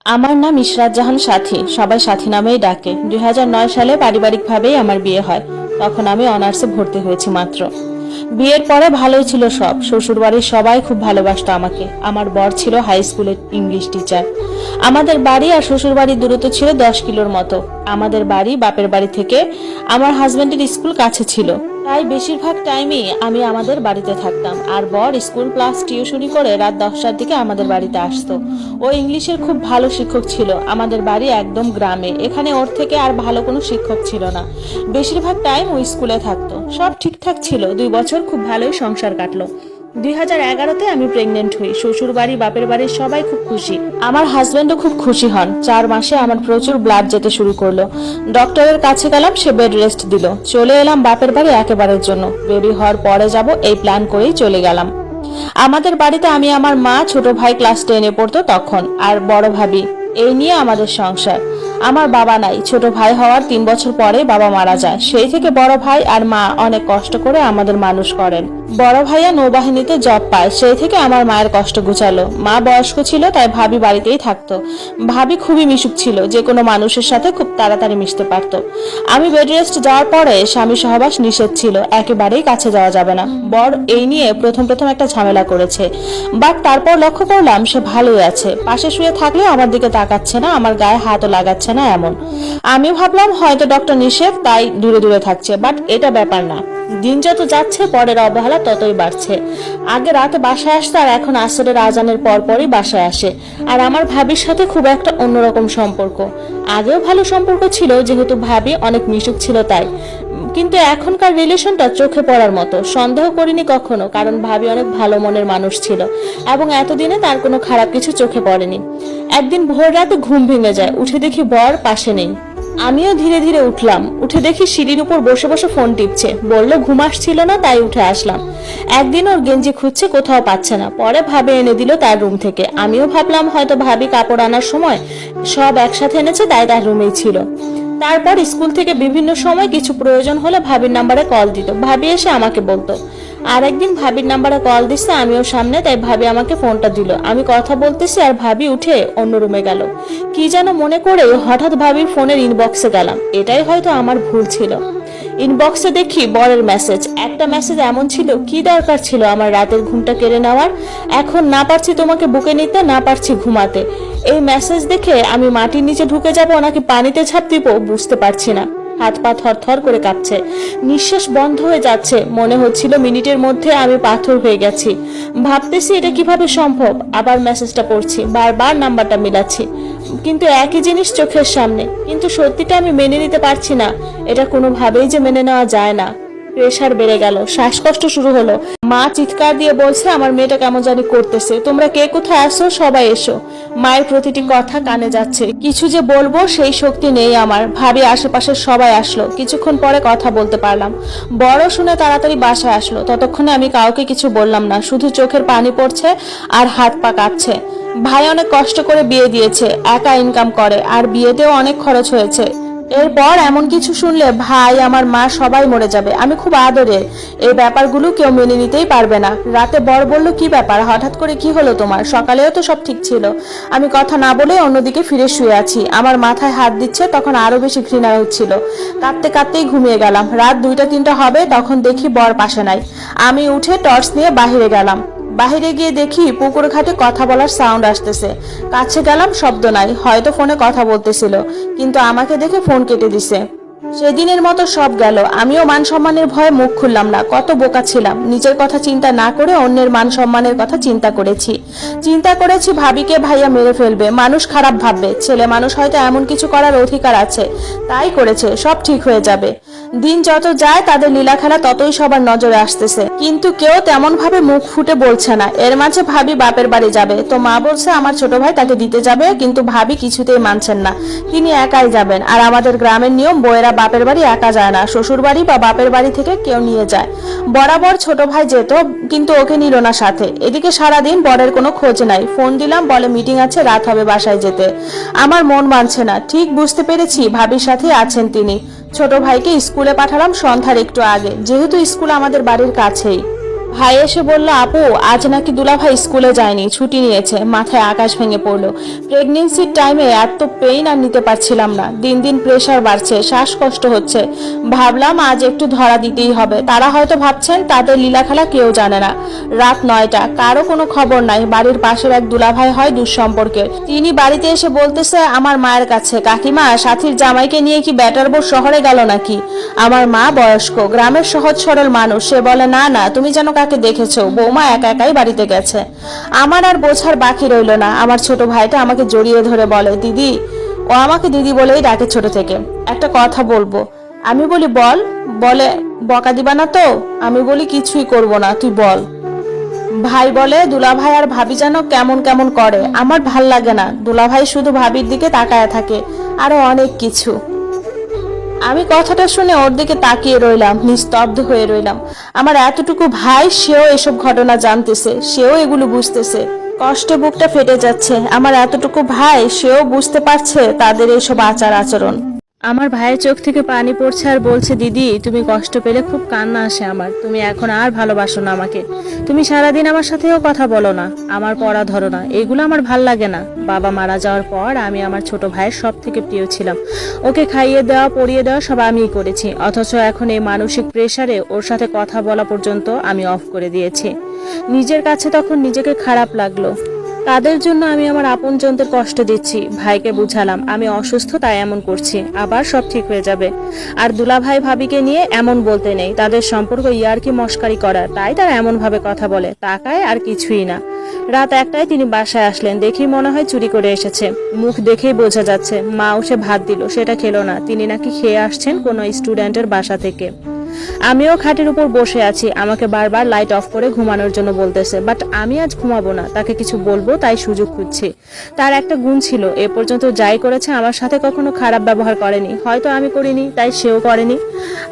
আমার নাম ইশরাত জাহান সাথী, সবাই সাথী নামেই ডাকে। 2009 সালে পারিবারিকভাবেই আমার বিয়ে হয়। তখন আমি অনার্সে ভর্তি হয়েছি মাত্র। বিয়ের পরে ভালোই ছিল সব। শ্বশুরবাড়ির সবাই খুব ভালোবাসতো আমাকে। আমার বর ছিল হাই স্কুলের ইংলিশ টিচার। আমাদের বাড়ি আর শ্বশুরবাড়ির দূরত্ব ছিল 10 কিলোর মতো। আমাদের বাড়ি বাপের বাড়ি থেকে আমার হাজবেন্ডের স্কুল কাছে ছিল, তাই বেশিরভাগ টাইমই আমি আমাদের বাড়িতে থাকতাম। আর বর স্কুল প্লাস টিউশনি করে রাত 10টার দিকে আমাদের বাড়িতে আসতো। ও ইংলিশের খুব ভালো শিক্ষক ছিল। আমাদের বাড়ি একদম গ্রামে, এখানে ওর থেকে আর ভালো কোনো শিক্ষক ছিল না। বেশিরভাগ টাইম ও স্কুলে থাকতো। সব ঠিকঠাক ছিল। 2 বছর খুব ভালোই সংসার কাটলো। 2011-তে আমি প্রেগনেন্ট হই। শ্বশুর বাড়ি বাপের বাড়ির সবাই খুব খুশি। আমার হাজবেন্ডও খুব খুশি হন। 4 মাসে আমার প্রচুর ব্লাড যেতে শুরু করলো। ডক্টরের কাছে গেলাম, সে বেড রেস্ট দিল। চলে এলাম বাপের বাড়ি একেবারের জন্য। বেবি হওয়ার পরে যাব এই প্ল্যান করেই চলে গেলাম। আমাদের বাড়িতে আমি, আমার মা, ছোট ভাই ক্লাস 10-এ পড়তো তখন, আর বড় ভাবি। এই নিয়ে আমাদের সংসার। আমার বাবা নাই। ছোট ভাই হওয়ার 3 বছর পরে বাবা মারা যায়। সেই থেকে বড় ভাই আর মা অনেক কষ্ট করে আমাদের মানুষ করেন। বড় ভাইয়া নৌবাহিনীতে জব পায়, সেই থেকে আমার মায়ের কষ্ট গুছালো। মা বয়স্ক ছিল, তাই ভাবি বাড়িতেই থাকতো। ভাবি খুবই মিশুক ছিল, যে কোনো মানুষের সাথে খুব তাড়াতাড়ি মিশতে পারতো। আমি বেড রেস্ট যাওয়ার পরে স্বামী সহবাস নিষেধ ছিল, একেবারেই কাছে যাওয়া যাবে না। বর এই নিয়ে প্রথম একটা ঝামেলা করেছে, বাট তারপর লক্ষ্য করলাম সে ভালোই আছে। পাশে শুয়ে থাকলেও আমার দিকে তাকাচ্ছে না, আমার গায়ে হাতও লাগাচ্ছে না এমন। আমি ভাবলাম হয়তো ডক্টর নিষেধ, তাই দূরে দূরে থাকছে, বাট এটা ব্যাপার না। দিন যত যাচ্ছে পরের অবহেলা ততই বাড়ছে। আগে রাতে বাসায় আসতো, আর এখন আসরের আজানের পরপরই বাসায় আসে। আর আমার ভাবির সাথে খুব একটা অন্যরকম সম্পর্ক। আগেও ভালো সম্পর্ক ছিল, যেহেতু ভাবি অনেক মিশুক ছিল তাই। কিন্তু এখনকার রিলেশনটা চোখে পড়ার মতো। সন্দেহ করিনি কখনো, কারণ ভাবি অনেক ভালো মনের মানুষ ছিল এবং এতদিনে তার কোনো খারাপ কিছু চোখে পড়েনি। একদিন ভোর রাতে ঘুম ভেঙে যায়, উঠে দেখি বর পাশে নেই। আমিও ধীরে ধীরে উঠলাম। উঠে দেখি সিঁড়ির উপর বসে বসে ফোন টিপছে। বললো ঘুম আসছিল না, তাই উঠে আসলাম। একদিন ওর গেঞ্জি খুঁজছে, কোথাও পাচ্ছে না। পরে ভাবি এনে দিল তার রুম থেকে। আমিও ভাবলাম হয়তো ভাবি কাপড় আনার সময় সব একসাথে এনেছে, তাই তার রুমেই ছিল। তারপর স্কুল থেকে বিভিন্ন সময় কিছু প্রয়োজন হলে ভাবির নাম্বারে কল দিত। ভাবি এসে আমাকে বলতো। আর একদিন ভাবির নাম্বারে কল দিচ্ছে, আমিও সামনে, তাই ভাবি আমাকে ফোনটা দিল। আমি কথা বলতেছি আর ভাবি উঠে অন্য রুমে গেল। কি যেন মনে করে হঠাৎ ভাবির ফোনের ইনবক্সে গেলাম। এটাই হয়তো আমার ভুল ছিল। ইনবক্সে দেখি বরের মেসেজ। একটা মেসেজ এমন ছিল, কি দরকার ছিল আমার রাতের ঘুমটা কেড়ে নেওয়ার? এখন না পারছি তোমাকে বুকে নিতে, না পারছি ঘুমাতে। এই মেসেজ দেখে আমি মাটির নিচে ঢুকে যাব নাকি পানিতে ঝাঁপ দিব বুঝতে পারছি না। হাত পা থরথর করে কাঁপছে, নিঃশ্বাস বন্ধ হয়ে যাচ্ছে। মনে হচ্ছিল মিনিটের মধ্যে আমি পাথর হয়ে গেছি। ভাবতেছি এটা কিভাবে সম্ভব। আবার মেসেজটা পড়ছি, বারবার নাম্বারটা মিলাচ্ছি, কিন্তু একই জিনিস চোখের সামনে। কিন্তু সত্যিটা আমি মেনে নিতে পারছি না। এটা কোনোভাবেই যে মেনে নেওয়া যায় না। প্রেশার বেড়ে গেল, শ্বাসকষ্ট শুরু হলো। মা চিৎকার দিয়ে বলছে আমার মেয়েটা কেমন জানি করতেছে, তোমরা কে কোথায় আসো, সবাই এসো। মায়ের প্রতিটি কথা কানে যাচ্ছে, কিছু যে বলবো সেই শক্তি নেই আমার। ভাবি আশেপাশের সবাই আসলো। কিছুক্ষণ পরে কথা বলতে পারলাম। বড় শুনে তাড়াতাড়ি বাসায় আসলো। ততক্ষণে আমি কাউকে কিছু বললাম না, শুধু চোখের পানি পড়ছে আর হাত পা কাঁপছে। ভাই অনেক কষ্ট করে বিয়ে দিয়েছে, একা ইনকাম করে, আর বিয়েতেও অনেক খরচ হয়েছে। এরপর এমন কিছু শুনলে ভাই, আমার মা সবাই মরে যাবে। আমি খুব আদরের, এই ব্যাপারগুলো কেউ মেনে নিতেই পারবে না। রাতে বর বলল কি ব্যাপার, হঠাৎ করে কি হলো তোমার? সকালেও তো সব ঠিক ছিল। আমি কথা না বলে অন্যদিকে ফিরে শুয়ে আছি। আমার মাথায় হাত দিচ্ছে, তখন আরো বেশি ঘৃণা হচ্ছিল। কাঁদতে কাঁদতেই ঘুমিয়ে গেলাম। রাত 2টা-3টা হবে, তখন দেখি বর পাশে নাই। আমি উঠে টর্চ নিয়ে বাহিরে গেলাম। বাহিরে গিয়ে দেখি পুকুর ঘাটে কথা বলার সাউন্ড আসতেছে। কাছে গেলাম, শব্দ নাই, হয়তো ফোনে কথা বলতেছিল। কিন্তু আমাকে দেখে ফোন কেটে দিছে। সেদিনের মতো সব গেল। আমিও মান সম্মানের ভয়ে মুখ খুললাম না। কত বোকা ছিলাম। নিজের কথা চিন্তা না করে অন্যের মান সম্মানের কথা চিন্তা করেছি ভাবিকে ভাইয়া মেরে ফেলবে, মানুষ খারাপ ভাববে। ছেলে মানুষ হয়তো এমন কিছু করার অধিকার আছে, তাই করেছে, সব ঠিক হয়ে যাবে। দিন যত যায় তাদের লীলা খেলা ততই সবার নজরে আসতেছে, কিন্তু কেউ তেমন ভাবে মুখ ফুটে বলছে না। এর মাঝে ভাবি বাপের বাড়ি যাবে, তো মা বলছে আমার ছোট ভাই তাকে দিতে যাবে, কিন্তু ভাবি কিছুতেই মানছেন না। তিনি একাই যাবেন। আর আমাদের গ্রামের নিয়ম, বউয়েরা বাপের বাড়ি একা যায় না, শ্বশুর বাড়ি বা বাপের বাড়ি থেকে কেউ নিয়ে যায়। বরাবর ছোট ভাই যেত, কিন্তু ওকে নিল না সাথে। এদিকে সারাদিন বরের কোনো খোঁজ নাই। ফোন দিলাম, বলে মিটিং আছে, রাত হবে বাসায় যেতে। আমার মন মানছে না। ঠিক বুঝতে পেরেছি ভাবির সাথে আছেন তিনি। ছোট ভাইকে স্কুলে পাঠালাম সন্ধ্যার একটু আগে, যেহেতু স্কুল আমাদের বাড়ির কাছেই। ভাই এসে বলল, আপু আজ নাকি দুলাভাই স্কুলে যায়নি, ছুটি নিয়েছে। মাথায় আকাশ ভেঙে পড়লো। প্রেগনেন্সির টাইমে এত পেইন আর নিতে পারছিলাম না। দিন দিন প্রেশার বাড়ছে, শ্বাসকষ্ট হচ্ছে। ভাবলাম আজ একটু ধরা দিতেই হবে। তারা হয়তো ভাবছেন তাদের লীলাখেলা কেউ জানে না। রাত 9টা, কারো কোনো খবর নাই। বাড়ির পাশের এক দুলাভাই হয় দুঃসম্পর্কের, তিনি বাড়িতে এসে বলতেছে আমার মায়ের কাছে, কাকিমা সাথীর জামাইকে নিয়ে কি ব্যাটার বউ শহরে গেল নাকি? আমার মা বয়স্ক, গ্রামের সহজ সরল মানুষ, সে বলে না না, তুমি যেন কাকে দেখেছো, বৌমা একা একাই বাড়িতে গেছে। আমার আর বোঝার বাকি রইল না। আমার ছোট ভাইটা আমাকে জড়িয়ে ধরে বলে, দিদি। ও আমাকে দিদি বলেই ডাকে ছোট থেকে। একটা কথা বলবো। আমি বলি বল। বলে বকা দিবা না তো? আমি বলি কিছুই করব না, তুই বল। ভাই বলে, দুলাভাই আর ভাবি যেন কেমন কেমন করে, আমার ভাল লাগে না। দুলাভাই শুধু ভাবির দিকে তাকায় থাকে, আরো অনেক কিছু। আমি কথাটা শুনে ওর দিকে তাকিয়ে রইলাম, নিস্তব্ধ হয়ে রইলাম। আমার এতটুকু ভাই, সেও এসব ঘটনা জানতেছে, সেও এগুলো বুঝতেছে। কষ্টে বুকটা ফেটে যাচ্ছে। আমার এতটুকু ভাই, সেও বুঝতে পারছে তাদের এসব আচার আচরণ। আমার ভাইয়ের চোখ থেকে পানি পড়ছে আর বলছে, দিদি তুমি কষ্ট পেলে খুব কান্না আসে আমার। তুমি এখন আর ভালোবাসো না আমাকে। তুমি সারাদিন আমার সাথেও কথা বলো না, আমার পড়া ধরো না, এগুলো আমার ভাল লাগে না। বাবা মারা যাওয়ার পর আমি আমার ছোট ভাইয়ের সব থেকে প্রিয় ছিলাম। ওকে খাইয়ে দেওয়া, পরিয়ে দেওয়া সব আমিই করেছি। অথচ এখন এই মানসিক প্রেসারে ওর সাথে কথা বলা পর্যন্ত আমি অফ করে দিয়েছি। নিজের কাছে তখন নিজেকে খারাপ লাগলো। তাদের জন্য আমি আমার আপনজনদের কষ্ট দিচ্ছি। ভাইকে বুঝালাম আমি অসুস্থ, তাই এমন করছি, আবার সব ঠিক হয়ে যাবে। আর দুলাভাই ভাবিকে নিয়ে এমন বলতে নেই, তাদের সম্পর্ক ইয়ার্কি মস্কারি করার, তাই তারা এমন ভাবে কথা বলে, তাকায় আর কিছুই না। রাত 1টায় তিনি বাসায় আসলেন। দেখেই মনে হয় চুরি করে এসেছে। মুখ দেখেই বোঝা যাচ্ছে। মা উঠে ভাত দিল, সেটা খেলো না। তিনি নাকি খেয়ে আসছেন কোনো স্টুডেন্টের বাসা থেকে। আমিও খাটের উপর বসে আছি। আমাকে বারবার লাইট অফ করে ঘুমানোর জন্য বলতেছে, বাট আমি আজ ঘুমাবো না। তাকে কিছু বলবো তাই সুযোগ খুঁজছি। তার একটা গুণ ছিল, এ পর্যন্ত যাই করেছে আমার সাথে কখনো খারাপ ব্যবহার করেনি। হয়তো আমি করিনি, তাই সেও করেনি।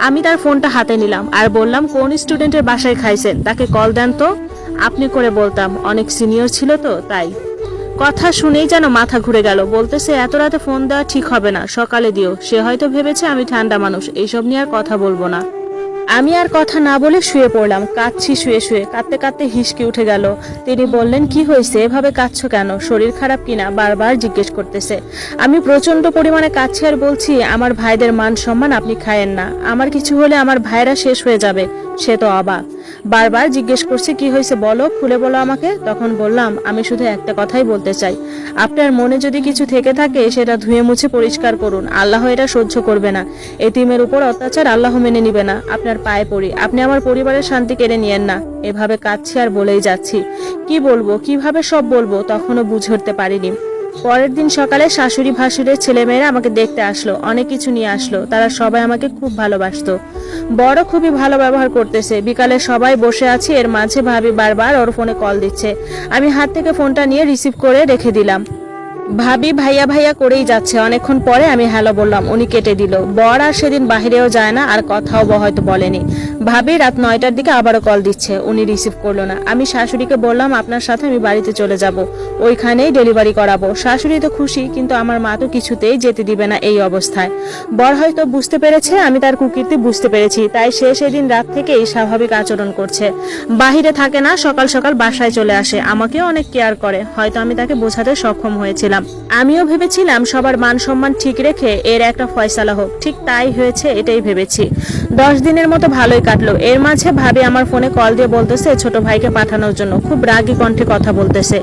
আমি তার ফোনটা হাতে নিলাম আর বললাম, কোন স্টুডেন্টের বাসায় খাইছেন, তাকে কল দেন তো। আপনি করে বলতাম, অনেক সিনিয়র ছিল তো তাই। কথা শুনেই যেন মাথা ঘুরে গেল। বলতেছে, এত রাতে ফোন দেওয়া ঠিক হবে না, সকালে দিও। সে হয়তো ভেবেছে আমি ঠান্ডা মানুষ, এইসব নিয়ে আর কথা বলবো না। আমি আর কথা না বলে শুয়ে পড়লাম। কাঁদছি শুয়ে শুয়ে, কাঁদতে কাঁদতে হিসকি উঠে গেল। তিনি বললেন, কি হয়েছে, এভাবে কাঁদছো কেন, শরীর খারাপ কিনা, বারবার জিজ্ঞেস করতেছে। আমি প্রচন্ড পরিমাণে কাঁদছি আর বলছি, আমার ভাইদের মান সম্মান আপনি খায়েন না, আমার কিছু হলে আমার ভাইরা শেষ হয়ে যাবে। সে তো অবাক, বারবার জিজ্ঞেস করছে, কি হয়েছে বলো, খুলে বলো আমাকে। তখন বললাম, আমি শুধু একটা কথাই বলতে চাই, আপনার মনে যদি কিছু থেকে থাকে সেটা ধুয়ে মুছে পরিষ্কার করুন। আল্লাহ এটা সহ্য করবে না। এতিমের উপর অত্যাচার আল্লাহ মেনে নিবে না। আপনার পায়ে পড়ি, আপনি আমার পরিবারের শান্তি কেড়ে নিয়েন না। এভাবে কাঁদছি আর বলেই যাচ্ছি। কি বলবো, কিভাবে সব বলবো, তখনও বুঝে উঠতে পারিনি। পরের দিন সকালে শাশুড়ি ভাসুরের ছেলেমেয়েরা আমাকে দেখতে আসলো, অনেক কিছু নিয়ে আসলো। তারা সবাই আমাকে খুব ভালোবাসতো। বড় খুবই ভালো ব্যবহার করতেছে। বিকালে সবাই বসে আছি, এর মাঝে ভাবি বারবার ওর ফোনে কল দিচ্ছে। আমি হাত থেকে ফোনটা নিয়ে রিসিভ করে রেখে দিলাম। ভাবি ভাইয়া ভাইয়া করেই যাচ্ছে। অনেকক্ষণ পরে আমি হ্যালো বললাম, উনি কেটে দিল। বর আর সেদিন বাহিরেও যায় না, আর কথাও হয়তো বলেনি। ভাবি রাত 9টার দিকে আবারও কল দিচ্ছে, উনি রিসিভ করলো না। আমি শাশুড়িকে বললাম, আপনার সাথে আমি বাড়িতে চলে যাব, ওইখানেই ডেলিভারি করাবো। শাশুড়ি তো খুশি, কিন্তু আমার মা তো কিছুতেই যেতে দিবে না এই অবস্থায়। বর হয়তো বুঝতে পেরেছে আমি তার কুকীর্তি বুঝতে পেরেছি, তাই সে সেদিন রাত থেকেই স্বাভাবিক আচরণ করছে। বাহিরে থাকে না, সকাল সকাল বাসায় চলে আসে, আমাকেও অনেক কেয়ার করে। হয়তো আমি তাকে বোঝাতে সক্ষম হয়েছিলাম। আমিও ভেবেছিলাম সবার মান সম্মান ঠিক রেখে এর একটা ফয়সালা হোক। ঠিক তাই হয়েছে, এটাই ভেবেছি। 10 দিনের মতো ভালোই কাটলো। এর মাঝে ভাবি আমার ফোনে কল দিয়ে বলতেছে ছোট ভাইকে পাঠানোর জন্য, খুব রাগী কণ্ঠে কথা বলতেছে।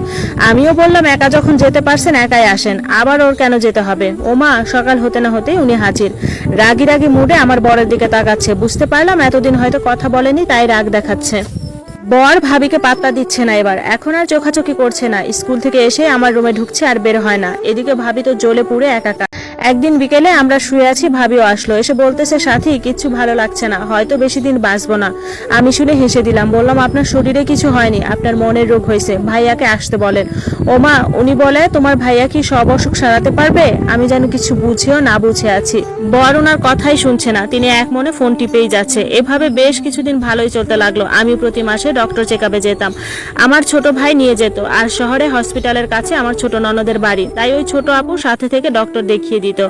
আমিও বললাম, একা যখন যেতে পারছেন একাই আসেন, আবার ওর কেন যেতে হবে। ওমা, সকাল হতে না হতেই উনি হাজির। রাগী রাগী মুডে আমার বরের দিকে তাকাচ্ছে। বুঝতে পারলাম এতদিন হয়তো কথা বলেনি, তাই রাগ দেখাচ্ছে। বর ভাবিকে পাত্তা দিচ্ছে না এবার, এখন আর চোখাচোখি করছে না। স্কুল থেকে এসে আমার রুমে ঢুকছে আর বের হয় না। এদিকে ভাবি তো জ্বলে পুড়ে একাকার। একদিন বিকেলে আমরা শুয়ে আছি, ভাবিও আসলো। এসে বলতেছে, সাথী কিচ্ছু ভালো লাগছে না, হয়তো বেশি দিন বাঁচবো না। আমি শুনে হেসে দিলাম, বললাম, আপনার শরীরে কিছু হয়নি, আপনার মনের রোগ হয়েছে, ভাইয়াকে আসতে বলেন। ওমা, উনি বলে তোমার ভাইয়া কি সব অসুখ সারাতে পারবে? আমি যেন কিছু বুঝেও না বুঝে আছি। বর ওনার কথাই শুনছে না, তিনি এক মনে ফোন টিপেই যাচ্ছে। এভাবে বেশ কিছুদিন ভালোই চলতে লাগলো। আমি প্রতি মাসে ডক্টর চেকআপে যেতাম, আমার ছোট ভাই নিয়ে যেত। আর শহরে হসপিটালের কাছে আমার ছোট ননদের বাড়ি, তাই ওই ছোট আপু সাথে থেকে ডক্টর দেখিয়ে দিত। দিত।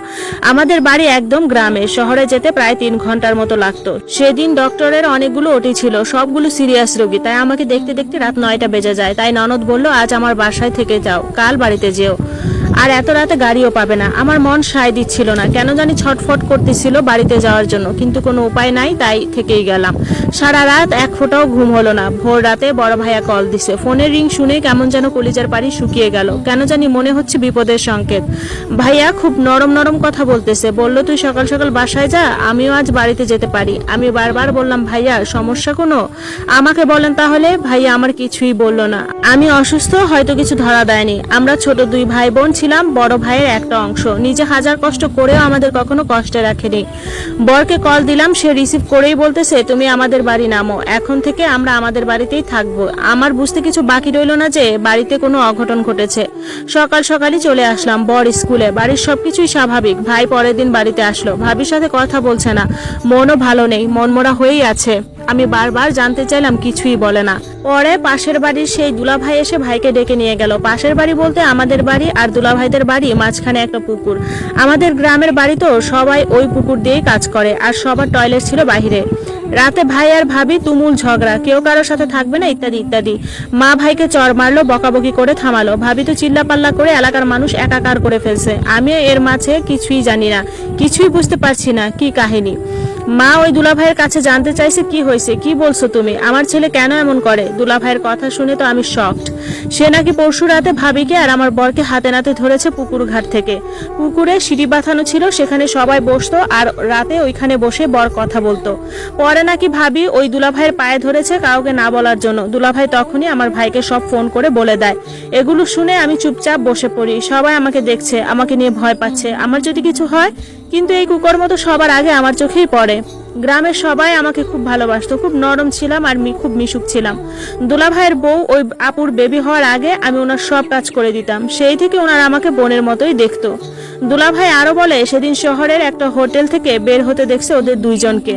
আমাদের বাড়ি একদম গ্রামে, শহরে যেতে প্রায় 3 ঘন্টার মতো লাগতো। সেদিন ডক্টরের অনেকগুলো ওটি ছিল, সবগুলো সিরিয়াস রোগী, তাই আমাকে দেখতে দেখতে রাত 9টা বেজে যায়। তাই ননদ বলল, আজ আমার বাসায় থেকে যাও, কাল বাড়িতে যেও, আর এত রাতে গাড়িও পাবে না। আমার মন সায় দিচ্ছিল না, কেন জানি ছটফট করতেছিল বাড়িতে যাওয়ার জন্য, কিন্তু কোনো উপায় নাই, তাই থেকেই গেলাম। সারা রাত এক ফোঁটাও ঘুম হলো না। ভোর রাতে বড় ভাইয়া কল দিছে। ফোনের রিং শুনে কেমন যেন কলিজার পাড়ি শুকিয়ে গেল, কেন জানি মনে হচ্ছে বিপদের সংকেত। ভাইয়া খুব নরম নরম কথা বলতেছে, বলল, তুই সকাল সকাল বাসায় যা, আমিও আজ বাড়িতে যেতে পারি। আমি বারবার বললাম, ভাইয়া সমস্যা কোনো, আমাকে বলেন তাহলে। ভাইয়া আমার কিছুই বলল না। আমি অসুস্থ, হয়তো কিছু ধরা দেয়নি। আমরা ছোট 2 ভাই বোন ছিলাম, বড় ভাইয়ের একটা অংশ। নিজে হাজার কষ্ট করেও আমাদের কখনো কষ্টে রাখেনি। বরকে কল দিলাম, সে রিসিভ করেই বলতেছে, তুমি আমাদের বাড়ি নামো, এখন থেকে আমরা আমাদের বাড়িতেই থাকবো। আমার বুঝতে কিছু বাকি রইল না যে বাড়িতে কোনো অঘটন ঘটেছে। সকাল সকালই চলে আসলাম বর স্কুলে। বাড়ির সবকিছুই স্বাভাবিক। ভাই পরের দিন বাড়িতে আসলো, ভাবির সাথে কথা বলছে না, মনও ভালো নেই, মনমরা হয়েই আছে। আমি বারবার জানতে চাইলাম, কিছুই বলে না। পরে পাশের বাড়ির সেই দুলাভাই এসে ভাইকে ডেকে নিয়ে গেল। পাশের বাড়ি বলতে আমাদের বাড়ি আর দুলাভাইদের বাড়ি মাঝখানে একটা পুকুর। আমাদের গ্রামের বাড়ি তো সবাই ওই পুকুর দিয়েই কাজ করে, আর সবার টয়লেট ছিল বাহিরে। রাতে ভাই আর ভাবি তুমুল ঝগড়া, কেউ কারোর সাথে থাকবে না, ইত্যাদি ইত্যাদি। মা ভাইকে চর মারলো, বকাবকি করে থামালো। ভাবি তো চিল্লাপাল্লা করে এলাকার মানুষ একাকার করে ফেলছে। আমিও এর মাঝে কিছুই জানি না, কিছুই বুঝতে পারছি না কি কাহিনী। মা ওই দুলাভাইয়ের কাছে জানতে চাইছে, কি হয়েছে, কি বলছো তুমি, আমার ছেলে কেন এমন করে। দুলাভাইয়ের কথা শুনে তো আমি শকড। সে নাকি পরশু রাতে ভাবিকে আর আমার বরকে হাতে নাতে ধরেছে পুকুর ঘাট থেকে। পুকুরে সিঁড়ি বাঁধানো ছিল, সেখানে সবাই বসতো, আর রাতে ওইখানে বসে বর কথা বলতো। পরে নাকি ভাবি ওই দুলাভাইয়ের পায়ে ধরেছে কাউকে না বলার জন্য। দুলাভাই তখনই আমার ভাইকে সব ফোন করে বলে দেয়। এগুলো শুনে আমি চুপচাপ বসে পড়ি। সবাই আমাকে দেখছে, আমাকে নিয়ে ভয় পাচ্ছে, আমার যদি কিছু হয়। কিন্তু এই কুকুর মতো সবার আগে আমার চোখেই পড়ে। গ্রামের সবাই আমাকে খুব ভালোবাসতো, খুব নরম ছিলাম আর খুব মিশুক ছিলাম। দুলাভাইয়ের বউ ওই আপুর বেবি হওয়ার আগে আমি ওনার সব কাজ করে দিতাম, সেই থেকে ওনারা আমাকে বোনের মতোই দেখতো। দুলাভাই আরো বলে, সেদিন শহরের একটা হোটেল থেকে বের হতে দেখছে ওদের 2 জনকে।